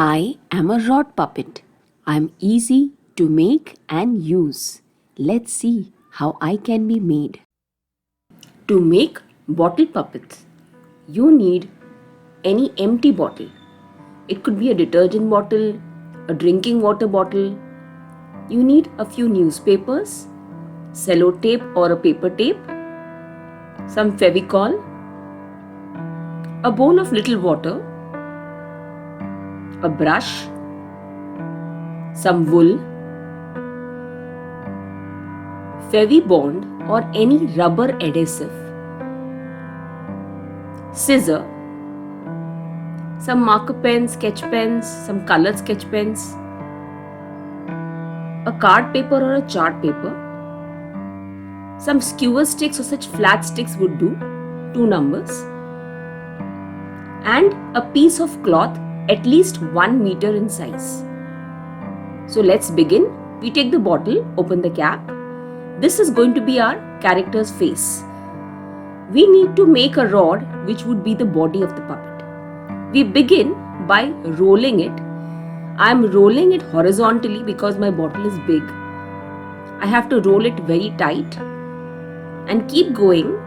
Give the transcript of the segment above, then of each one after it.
I am a rod puppet. I'm easy to make and use. Let's see how I can be made. To make bottle puppets, you need any empty bottle. It could be a detergent bottle, a drinking water bottle. You need a few newspapers, sellotape or a paper tape, some fevicol, a bowl of little water, a brush, some wool, Fevibond or any rubber adhesive, scissor, some marker pens, sketch pens, some colored sketch pens, a card paper or a chart paper, some skewer sticks or such flat sticks would do, 2 numbers, and a piece of cloth at least 1 meter in size. So let's begin. We take the bottle, open the cap. This is going to be our character's face. We need to make a rod which would be the body of the puppet. We begin by rolling it. I am rolling it horizontally because my bottle is big. I have to roll it very tight and keep going.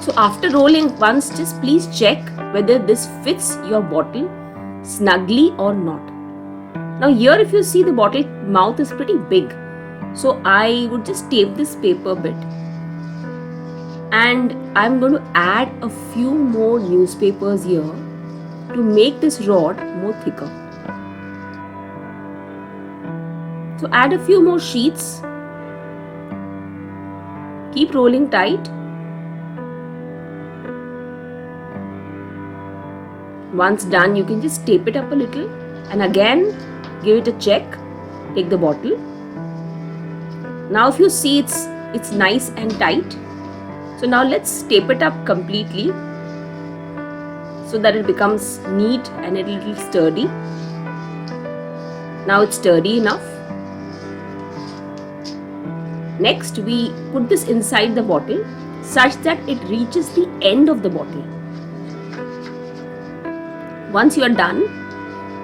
So after rolling once, just please check whether this fits your bottle snugly or not. Now here if you see the bottle mouth is pretty big. So I would just tape this paper bit. And I'm going to add a few more newspapers here to make this rod more thicker. So add a few more sheets. Keep rolling tight. Once done, you can just tape it up a little and again give it a check. Take the bottle. Now if you see it's nice and tight. So now let's tape it up completely so that it becomes neat and a little sturdy. Now it's sturdy enough. Next we put this inside the bottle such that it reaches the end of the bottle. Once you are done,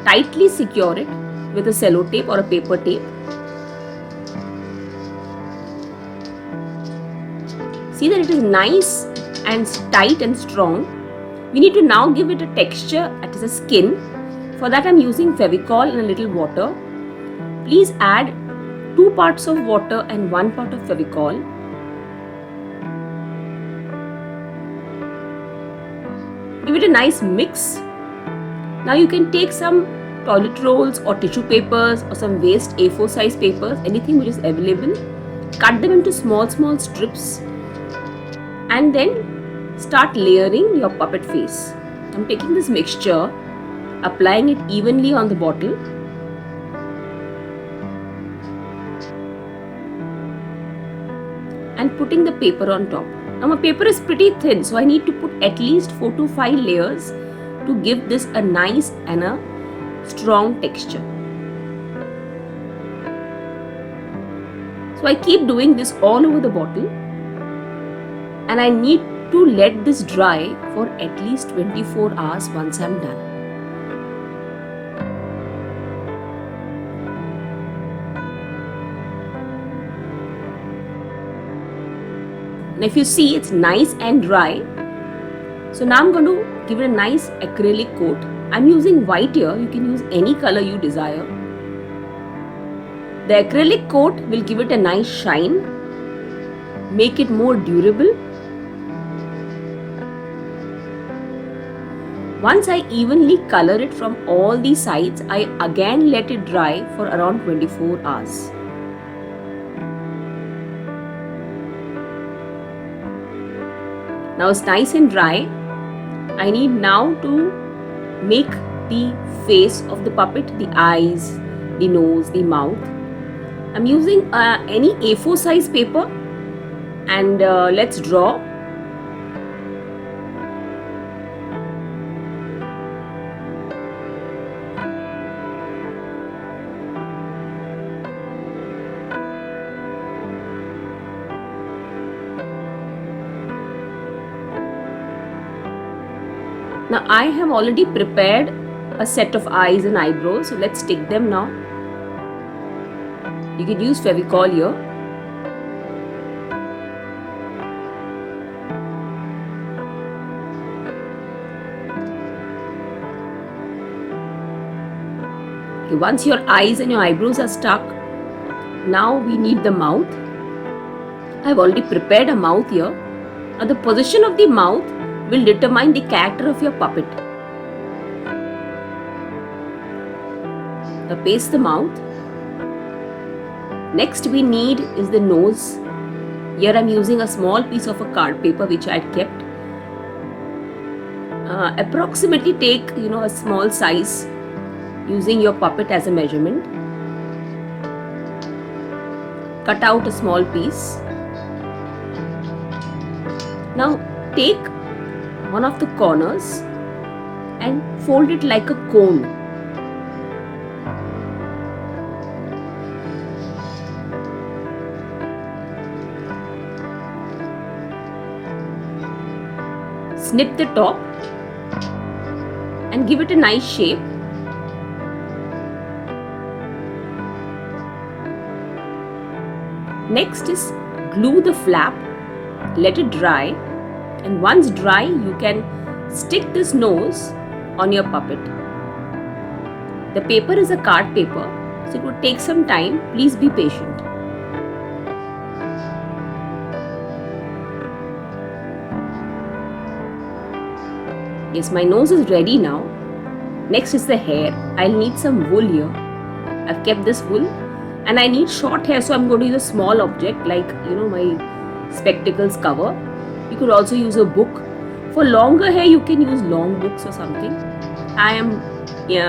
tightly secure it with a sellotape or a paper tape. See that it is nice and tight and strong. We need to now give it a texture as a skin. For that I am using Fevicol and a little water. Please add 2 parts of water and 1 part of Fevicol. Give it a nice mix. Now you can take some toilet rolls or tissue papers or some waste A4 size papers, anything which is available. Cut them into small strips and then start layering your puppet face. I'm taking this mixture, applying it evenly on the bottle. And putting the paper on top. Now my paper is pretty thin, so I need to put at least 4 to 5 layers to give this a nice and a strong texture. So I keep doing this all over the bottle and I need to let this dry for at least 24 hours once I'm done. Now if you see it's nice and dry. So now I'm going to give it a nice acrylic coat. I'm using white here. You can use any color you desire. The acrylic coat will give it a nice shine, make it more durable. Once I evenly color it from all the sides, I again let it dry for around 24 hours. Now it's nice and dry. I need now to make the face of the puppet, the eyes, the nose, the mouth. I'm using any A4 size paper and let's draw. Now I have already prepared a set of eyes and eyebrows, so let's stick them now. You can use Fevicol here. Okay, once your eyes and your eyebrows are stuck, now we need the mouth. I've already prepared a mouth here. Now the position of the mouth will determine the character of your puppet. Now paste the mouth. Next we need is the nose. Here I'm using a small piece of a card paper which I had kept. Approximately take a small size using your puppet as a measurement. Cut out a small piece. Now take one of the corners and fold it like a cone. Snip the top and give it a nice shape. Next is glue the flap, let it dry, and once dry you can stick this nose on your puppet. The paper is a card paper, so it would take some time. Please be patient. Yes, my nose is ready now. Next is the hair. I'll need some wool here. I've kept this wool. And I need short hair, so I'm going to use a small object like my spectacles cover. You could also use a book. For longer hair you can use long books or something. I am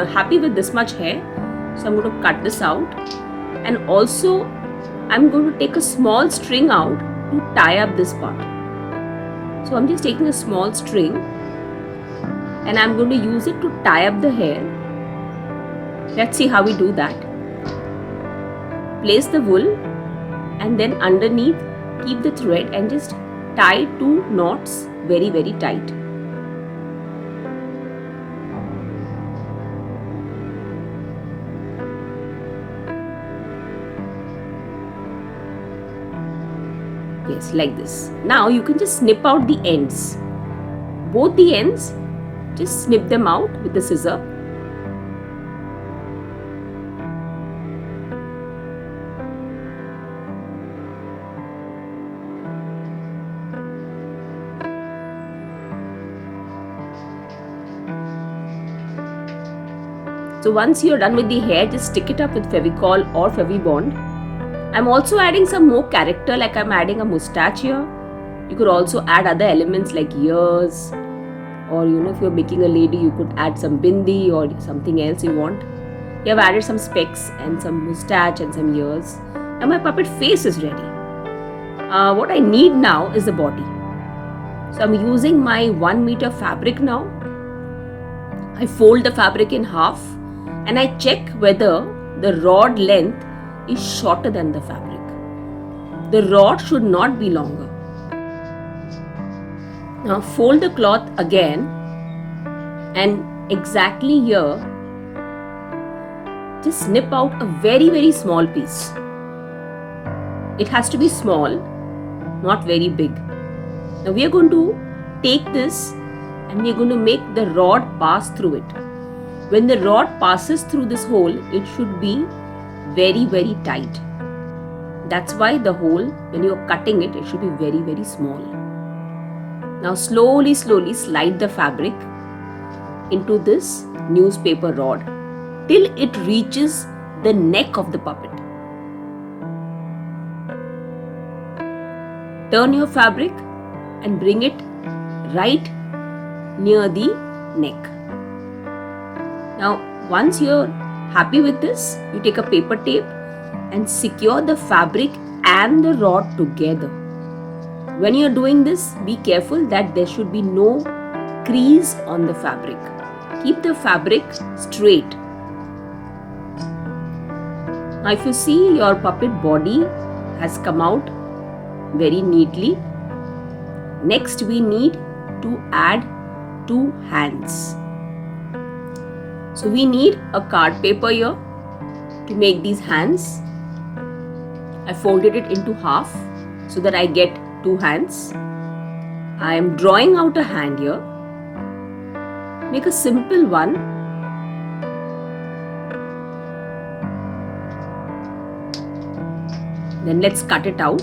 happy with this much hair, so I'm going to cut this out. And also I'm going to take a small string out to tie up this part. So I'm just taking a small string and I'm going to use it to tie up the hair. Let's see how we do that. Place the wool and then underneath keep the thread and just tie 2 knots very tight. Yes, like this. Now you can just snip out the ends. Both the ends, just snip them out with the scissor. So once you're done with the hair, just stick it up with Fevicol or Fevibond. I'm also adding some more character, like I'm adding a moustache here. You could also add other elements like ears, or if you're making a lady, you could add some bindi or something else you want. You have added some specs and some moustache and some ears. And my puppet face is ready. What I need now is the body. So I'm using my 1 meter fabric now. I fold the fabric in half and I check whether the rod length is shorter than the fabric. The rod should not be longer. Now fold the cloth again and exactly here just snip out a very small piece. It has to be small, not very big. Now we are going to take this and we are going to make the rod pass through it. When the rod passes through this hole, it should be very tight. That's why the hole, when you are cutting it, it should be very small. Now slowly slide the fabric into this newspaper rod till it reaches the neck of the puppet. Turn your fabric and bring it right near the neck. Now once you're happy with this, you take a paper tape and secure the fabric and the rod together. When you're doing this, be careful that there should be no crease on the fabric. Keep the fabric straight. Now if you see, your puppet body has come out very neatly. Next we need to add 2 hands. So we need a card paper here to make these hands. I folded it into half so that I get 2 hands. I am drawing out a hand here. Make a simple one. Then let's cut it out.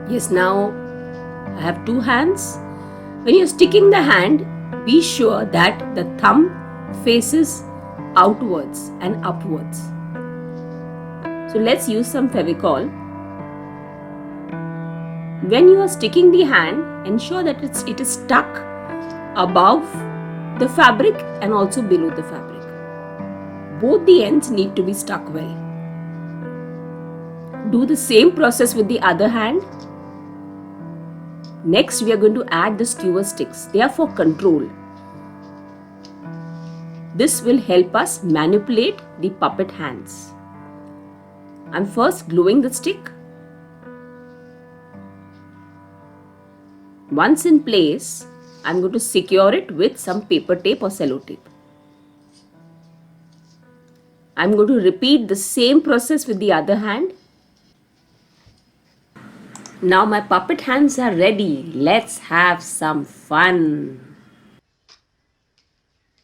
Yes, now I have 2 hands. When you're sticking the hand, be sure that the thumb faces outwards and upwards. So let's use some Fevicol. When you are sticking the hand, ensure that it is stuck above the fabric and also below the fabric. Both the ends need to be stuck well. Do the same process with the other hand. Next, we are going to add the skewer sticks. They are for control. This will help us manipulate the puppet hands. I'm first gluing the stick. Once in place, I'm going to secure it with some paper tape or cello tape. I'm going to repeat the same process with the other hand. Now my puppet hands are ready. Let's have some fun.